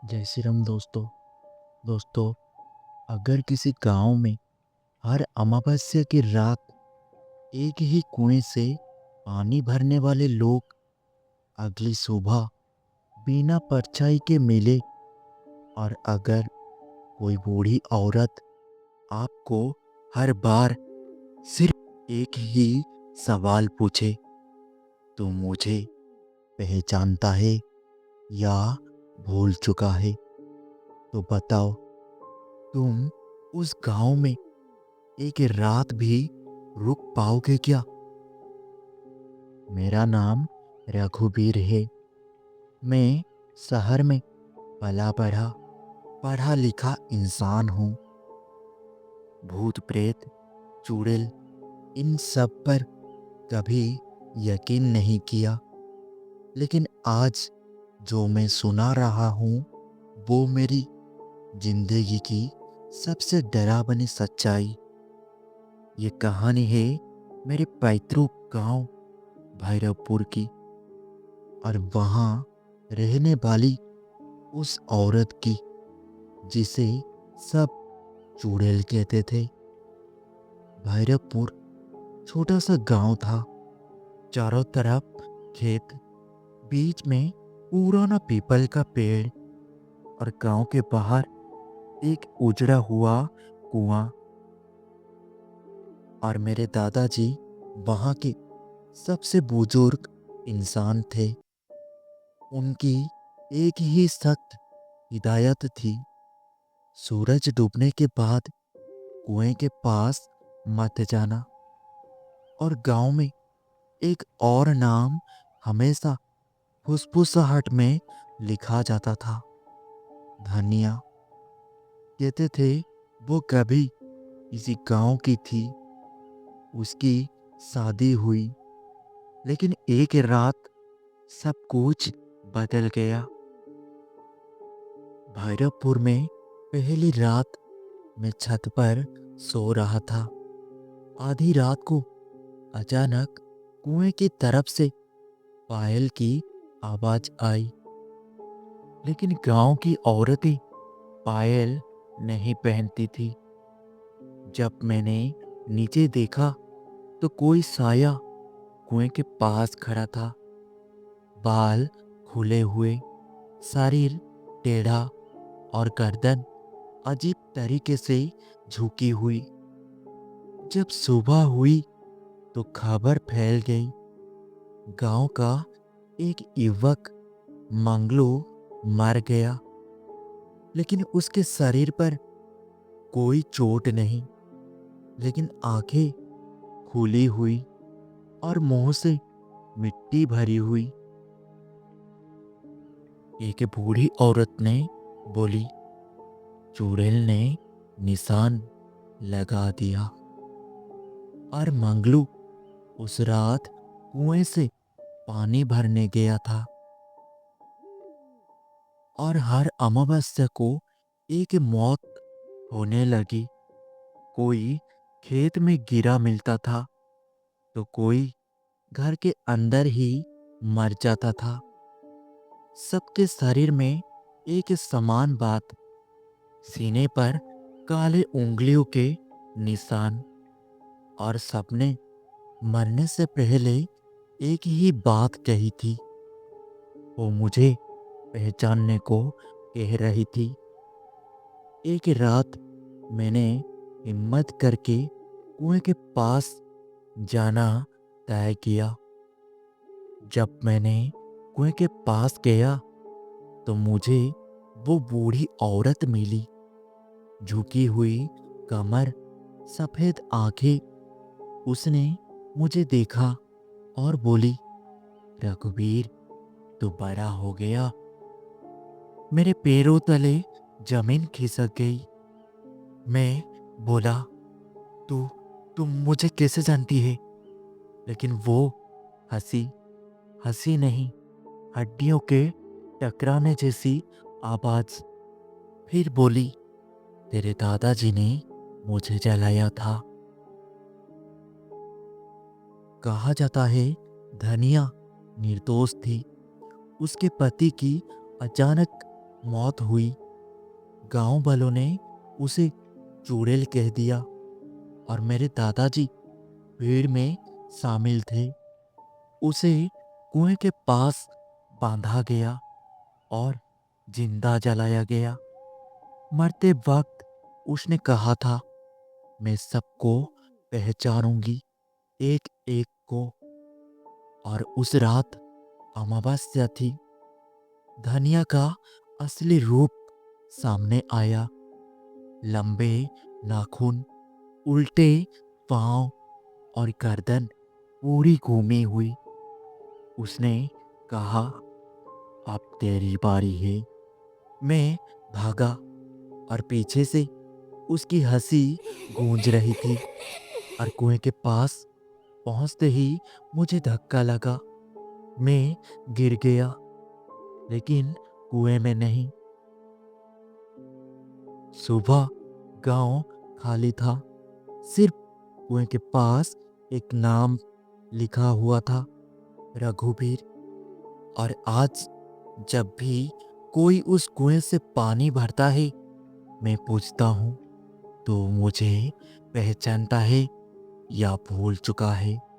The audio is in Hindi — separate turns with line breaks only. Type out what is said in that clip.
जय श्री राम दोस्तों। अगर किसी गांव में हर अमावस्या की रात एक ही कुएं से पानी भरने वाले लोग अगली सुबह बिना परछाई के मिले, और अगर कोई बूढ़ी औरत आपको हर बार सिर्फ एक ही सवाल पूछे, तो मुझे पहचानता है या भूल चुका है, तो बताओ, तुम उस गांव में एक रात भी रुक पाओगे क्या? मेरा नाम रघुवीर है। मैं शहर में पला बढ़ा पढ़ा लिखा इंसान हूँ। भूत प्रेत चुड़ैल इन सब पर कभी यकीन नहीं किया, लेकिन आज जो मैं सुना रहा हूँ वो मेरी जिंदगी की सबसे डरावनी सच्चाई। ये कहानी है मेरे पैतृक गांव भैरवपुर की, और वहाँ रहने वाली उस औरत की जिसे सब चुड़ैल कहते थे। भैरवपुर छोटा सा गांव था। चारों तरफ खेत, बीच में पुराना पीपल का पेड़, और गांव के बाहर एक उजड़ा हुआ कुआं। और मेरे दादाजी वहाँ के सबसे बुजुर्ग इंसान थे। उनकी एक ही सख्त हिदायत थी, सूरज डूबने के बाद कुएं के पास मत जाना। और गांव में एक और नाम हमेशा फुसफुसाहट में लिखा जाता था, धनिया। कहते थे वो कभी किसी गांव की थी, उसकी शादी हुई, लेकिन एक रात सब कुछ बदल गया। भैरवपुर में पहली रात मैं छत पर सो रहा था। आधी रात को अचानक कुएं की तरफ से पायल की आवाज आई, लेकिन गांव की औरतें पायल नहीं पहनती थी। जब मैंने नीचे देखा तो कोई साया कुएं के पास खड़ा था, बाल खुले हुए, शरीर टेढ़ा, और गर्दन अजीब तरीके से झुकी हुई। जब सुबह हुई तो खबर फैल गई, गांव का एक युवक मंगलू मर गया, लेकिन उसके शरीर पर कोई चोट नहीं, लेकिन आंखें खुली हुई और मुंह से मिट्टी भरी हुई। एक बूढ़ी औरत ने बोली, चुड़ैल ने निशान लगा दिया। और मंगलू उस रात कुएं से पानी भरने गया था, और हर अमावस्या को एक मौत होने लगी। कोई खेत में गिरा मिलता था, तो कोई घर के अंदर ही मर जाता था। सबके शरीर में एक समान बात, सीने पर काले उंगलियों के निशान, और सबने मरने से पहले एक ही बात कही थी, वो मुझे पहचानने को कह रही थी। एक रात मैंने हिम्मत करके कुएं के पास जाना तय किया। जब मैंने कुएं के पास गया तो मुझे वो बूढ़ी औरत मिली, झुकी हुई कमर, सफेद आंखें। उसने मुझे देखा और बोली, रघुवीर, तू बड़ा हो गया। मेरे पैरों तले जमीन खिसक गई। मैं बोला, तू तुम मुझे कैसे जानती है? लेकिन वो हंसी, हंसी नहीं, हड्डियों के टकराने जैसी आवाज। फिर बोली, तेरे दादाजी ने मुझे जलाया था। कहा जाता है धनिया निर्दोष थी। उसके पति की अचानक मौत हुई। गांव वालों ने उसे चुड़ैल कह दिया और मेरे दादाजी भीड़ में शामिल थे। उसे कुएं के पास बांधा गया और जिंदा जलाया गया। मरते वक्त उसने कहा था, मैं सबको पहचानूंगी, एक एक को। और उस रात अमावस्या थी। धनिया का असली रूप सामने आया। लंबे नाखून, उल्टे पांव और गर्दन पूरी घूमी हुई। उसने कहा, अब तेरी बारी है। मैं भागा और पीछे से उसकी हंसी गूंज रही थी। और कुएं के पास पहुंचते ही मुझे धक्का लगा। मैं गिर गया, लेकिन कुएं में नहीं। सुबह गांव खाली था। सिर्फ कुएं के पास एक नाम लिखा हुआ था, रघुवीर। और आज जब भी कोई उस कुएं से पानी भरता है, मैं पूछता हूँ, तो मुझे पहचानता है या भूल चुका है।